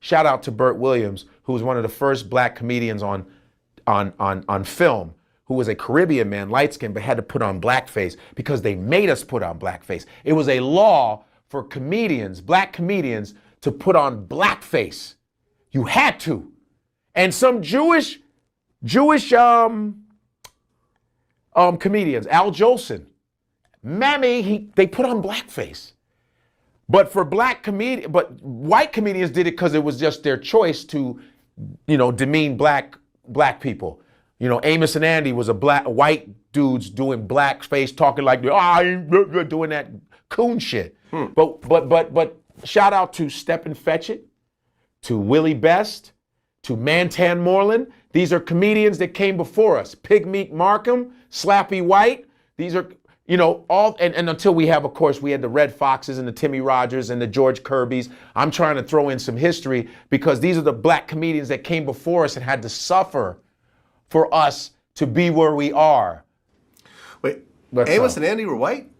Shout out to Burt Williams, who was one of the first black comedians on film, who was a Caribbean man, light-skinned, but had to put on blackface because they made us put on blackface. It was a law for comedians, black comedians, to put on blackface. You had to. And some Jewish comedians, Al Jolson, they put on blackface. But for white comedians did it because it was just their choice to, demean black people. Amos and Andy was white dudes doing blackface, talking like you're doing that coon shit. But shout out to Stepin Fetchit, to Willie Best, to Mantan Moreland. These are comedians that came before us. Pig Meek Markham, Slappy White. These are, all, and until we have, of course, we had the Red Foxes and the Timmy Rogers and the George Kirbys. I'm trying to throw in some history because these are the black comedians that came before us and had to suffer for us to be where we are. Wait, Amos and Andy were white?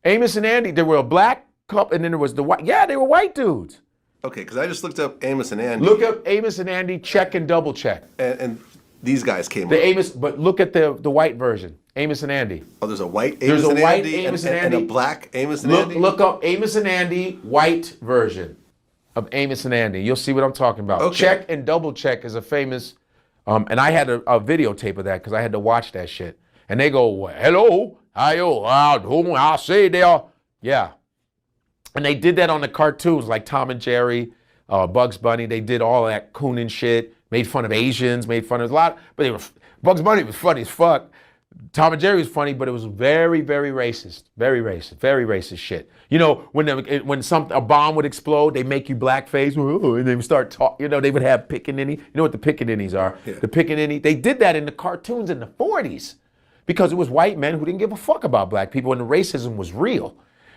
Amos and Andy, there were a black couple and then there was the white. Yeah, they were white dudes. Okay, because I just looked up Amos and Andy. Look up Amos and Andy, check and double check. And these guys came up. But look at the white version, Amos and Andy. Oh, there's a white Amos and Andy and a black Amos and Andy? Look up Amos and Andy, white version of Amos and Andy. You'll see what I'm talking about. Okay. Check and double check is a famous, and I had a videotape of that because I had to watch that shit. And they go, well, hello, I say there. Yeah. And they did that on the cartoons like Tom and Jerry, Bugs Bunny. They did all that cooning shit, made fun of Asians, made fun of a lot. But Bugs Bunny was funny as fuck. Tom and Jerry was funny, but it was very, very racist. Very racist shit. When a bomb would explode, they make you blackface, and they would start talking. They would have pickaninny. You know what the pickaninnies are? Yeah. The pickaninny. They did that in the cartoons in the 40s because it was white men who didn't give a fuck about black people, and the racism was real.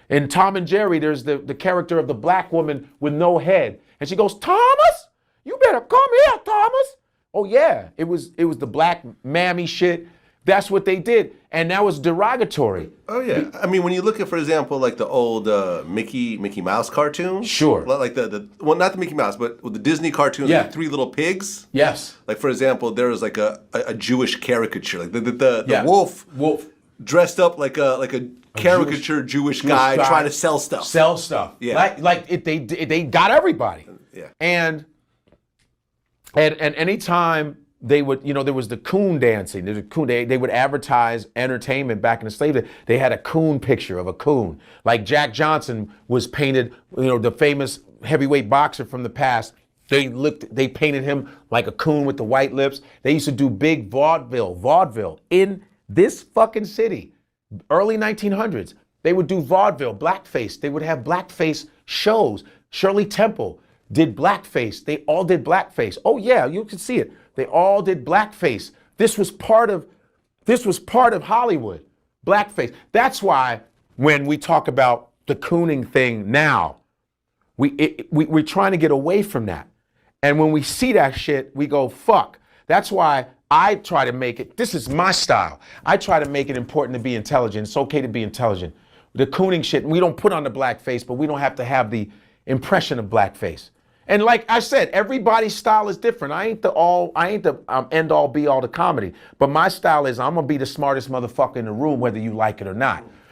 In Tom and Jerry, there's the character of the black woman with no head. And she goes, Thomas, you better come here, Thomas. Oh yeah, it was the black mammy shit. That's what they did. And that was derogatory. Oh yeah. I mean, when you look at, for example, like the old Mickey Mouse cartoons. Sure. Like well, not the Mickey Mouse, but the Disney cartoons, yeah. Like Three Little Pigs. Yes. Like, for example, there was like a Jewish caricature. Like the wolf dressed up like a caricature Jewish guy trying to sell stuff. Yeah. They got everybody. Yeah. And anytime they would, there was the coon dancing. There's a coon. They would advertise entertainment back in the slave days. They had a coon picture of a coon. Like Jack Johnson was painted, the famous heavyweight boxer from the past. They painted him like a coon with the white lips. They used to do big vaudeville in this fucking city. Early 1900s, they would do vaudeville, blackface. They would have blackface shows. Shirley Temple did blackface. They all did blackface. Oh yeah, you can see it. They all did blackface. This was part of Hollywood. Blackface. That's why when we talk about the cooning thing now, we're trying to get away from that. And when we see that shit, we go, fuck. That's why I try to make it, this is my style. I try to make it important to be intelligent. It's okay to be intelligent. The cooning shit, we don't put on the blackface, but we don't have to have the impression of blackface. And like I said, everybody's style is different. I ain't the end all be all to comedy. But my style is I'm gonna be the smartest motherfucker in the room, whether you like it or not.